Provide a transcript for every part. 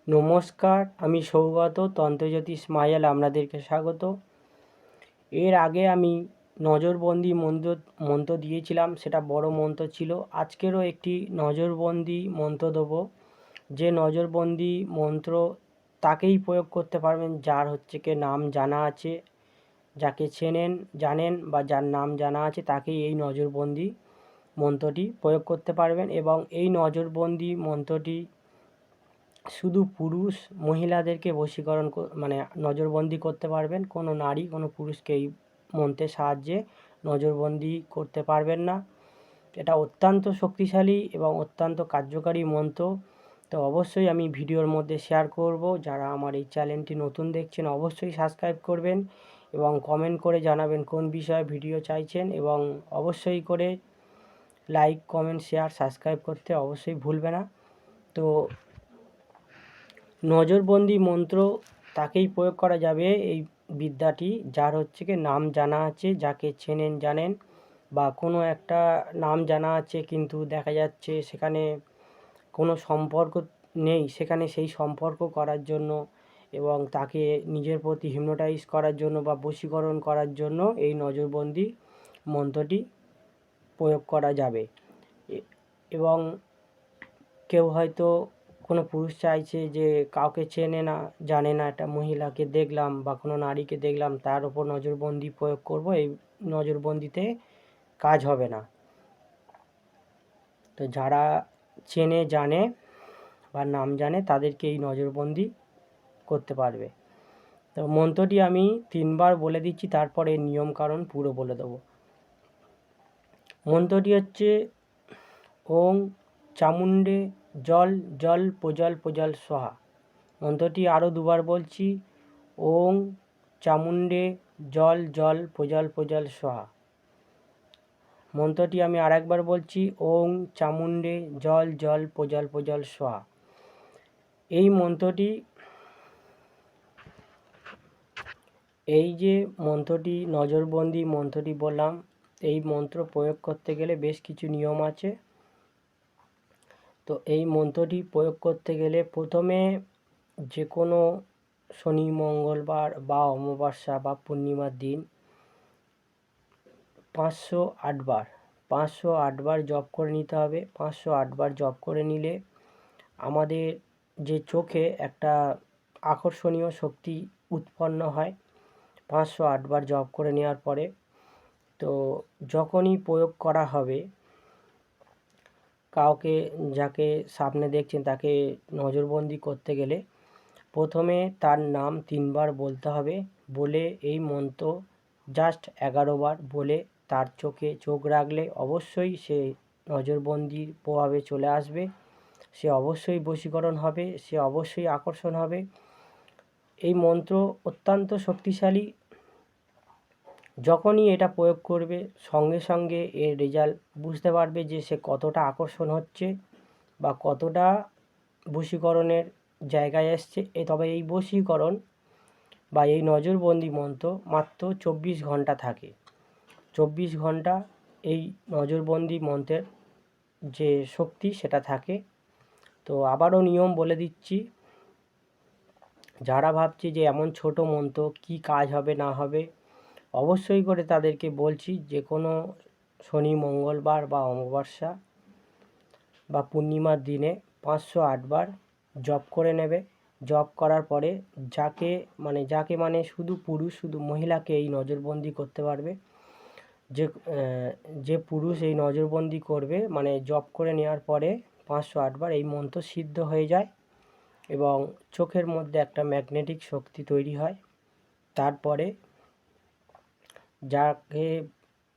নমস্কার, আমি সৌগত তন্ত্রজ্যোতিষ মায়াল আপনাদেরকে স্বাগত। এর আগে আমি নজরবন্দি মন্ত্র দিয়েছিলাম, সেটা বড় মন্ত্র ছিল। আজকেরও একটি নজরবন্দি মন্ত্র দেবো। যে নজরবন্দি মন্ত্র তাকেই প্রয়োগ করতে পারবেন যার নাম জানা আছে, যাকে চেনেন জানেন বা যার নাম জানা আছে তাকেই এই নজরবন্দি মন্ত্রটি প্রয়োগ করতে পারবেন। এবং এই নজরবন্দি মন্ত্রটি শুধু পুরুষ মহিলাদেরকে বশীকরণ নজরবন্দি করতে পারবেন। কোনো নারী কোনো পুরুষকে এই মন্ত্রের সাহায্যে নজরবন্দি করতে পারবেন না। এটা অত্যন্ত শক্তিশালী এবং অত্যন্ত কার্যকারী মন্ত্র। তো অবশ্যই আমি ভিডিওর মধ্যে শেয়ার করব। যারা আমার এই চ্যানেলটি নতুন দেখছেন অবশ্যই সাবস্ক্রাইব করবেন এবং কমেন্ট করে জানাবেন কোন বিষয়ে ভিডিও চাইছেন, এবং অবশ্যই করে লাইক কমেন্ট শেয়ার সাবস্ক্রাইব করতে অবশ্যই ভুলবে না। তো নজরবন্দি মন্ত্র তাকেই প্রয়োগ করা যাবে এই বিদ্যাটি যার নাম জানা আছে, যাকে চেনেন জানেন, বা কোনো একটা নাম জানা আছে কিন্তু দেখা যাচ্ছে সেখানে কোনো সম্পর্ক নেই, সেখানে সেই সম্পর্ক করার জন্য এবং তাকে নিজের প্রতি হিপনোটাইজ করার জন্য বা বশীকরণ করার জন্য এই নজরবন্দি মন্ত্রটি প্রয়োগ করা যাবে। এবং কেউ হয়তো কোনো পুরুষ চাইছে যে কাউকে চেনে না জানে না, একটা মহিলাকে দেখলাম বা কোনো নারীকে দেখলাম তার ওপর নজরবন্দি প্রয়োগ করব, এই নজরবন্দিতে কাজ হবে না। তো যারা চেনে জানে বা নাম জানে তাদেরকে এই নজরবন্দি করতে পারবে। তো মন্ত্রটি আমি 3বার বলে দিচ্ছি, তারপরে নিয়মকানুন পুরো বলে দেবো। মন্ত্রটি হচ্ছে ওং চামুণ্ডে জল জল পোজল পোজল সোহা। মন্ত্রটি আরও 2বার বলছি, ওং চামুণ্ডে জল জল পোজল পোজল সোহা। মন্ত্রটি আমি আরেকবার বলছি, ওং চামুণ্ডে জল জল পোজল পোজল সোহা। এই মন্ত্রটি এই যে মন্ত্রটি নজরবন্দি মন্ত্রটি বললাম, এই মন্ত্র প্রয়োগ করতে গেলে বেশ কিছু নিয়ম আছে। তো এই মন্ত্রটি প্রয়োগ করতে গেলে প্রথমে যে কোনো শনি মঙ্গলবার বা অমাবস্যা বা পূর্ণিমার দিন 508 বার জপ করে নিতে হবে। 508 বার জপ করে নিলে আমাদের যে চোখে একটা আকর্ষণীয় শক্তি উৎপন্ন হয় 508 বার জপ করে নেওয়ার পরে। তো যখনই প্রয়োগ করা হবে, কাউকে যাকে সামনে দেখছেন তাকে নজরবন্দি করতে গেলে প্রথমে তার নাম 3বার বলতে হবে। বলে এই মন্ত্র জাস্ট 11 বার বলে তার চোখে চোখ রাখলে অবশ্যই সে নজরবন্দির প্রভাবে চলে আসবে, সে অবশ্যই বশীকরণ হবে, সে অবশ্যই আকর্ষণ হবে। এই মন্ত্র অত্যন্ত শক্তিশালী। যখনই এটা প্রয়োগ করবে সঙ্গে সঙ্গে এর রেজাল্ট বুঝতে পারবে যে সে কতটা আকর্ষণ হচ্ছে বা কতটা বশীকরণের জায়গায় এসছে। তবে এই বশীকরণ বা এই নজরবন্দি মন্ত্র মাত্র 24 ঘন্টা থাকে। 24 ঘন্টা এই নজরবন্দি মন্ত্রের যে শক্তি সেটা থাকে। তো আবারও নিয়ম বলে দিচ্ছি, যারা ভাবছে যে এমন ছোট মন্ত্র কি কাজ হবে না হবে, অবশ্যই করে তাদেরকে বলছি যে কোনো শনি মঙ্গলবার বা অমাবস্যা বা পূর্ণিমার দিনে 508 বার জপ করে নেবে। জপ করার পরে যাকে শুধু পুরুষ শুধু মহিলাকে এই নজরবন্দি করতে পারবে। যে পুরুষ এই নজরবন্দি করবে জপ করে নেওয়ার পরে 508 বার এই মন্ত্র সিদ্ধ হয়ে যায় এবং চোখের মধ্যে একটা ম্যাগনেটিক শক্তি তৈরি হয়। তারপরে যাকে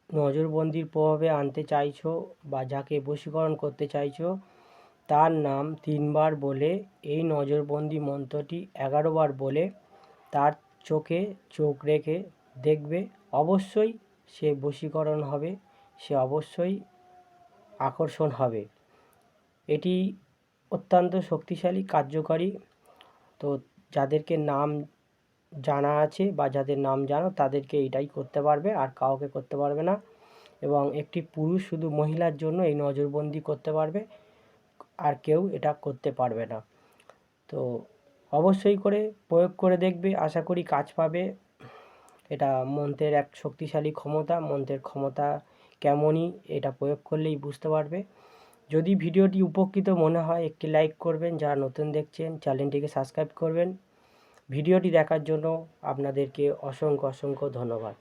নজরবন্দির প্রভাবে আনতে চাইছো বা যাকে বশীকরণ করতে চাইছো তার নাম 3বার বলে এই নজরবন্দি মন্ত্রটি 11 বার বলে তার চোখে চোখ রেখে দেখবে, অবশ্যই সে বশীকরণ হবে, সে অবশ্যই আকর্ষণ হবে। এটি অত্যন্ত শক্তিশালী কার্যকারী। তো যাদেরকে নাম জানা আছে বা যাদের নাম জানো তাদেরকে এটাই করতে পারবে, আর কাউকে করতে পারবে না। এবং একটি পুরুষ শুধু মহিলার জন্য এই নজরবন্দি করতে পারবে, আর কেউ এটা করতে পারবে না। তো অবশ্যই করে প্রয়োগ করে দেখবে, আশা করি কাজ পাবে। এটা মন্ত্রের এক শক্তিশালী ক্ষমতা, মন্ত্রের ক্ষমতা কেমনই এটা প্রয়োগ করলেই বুঝতে পারবে। যদি ভিডিওটি উপকৃত মনে হয় একটি লাইক করবেন, যারা নতুন দেখছেন চ্যানেলটিকে সাবস্ক্রাইব করবেন। ভিডিওটি দেখার জন্য আপনাদেরকে অসংখ্য ধন্যবাদ।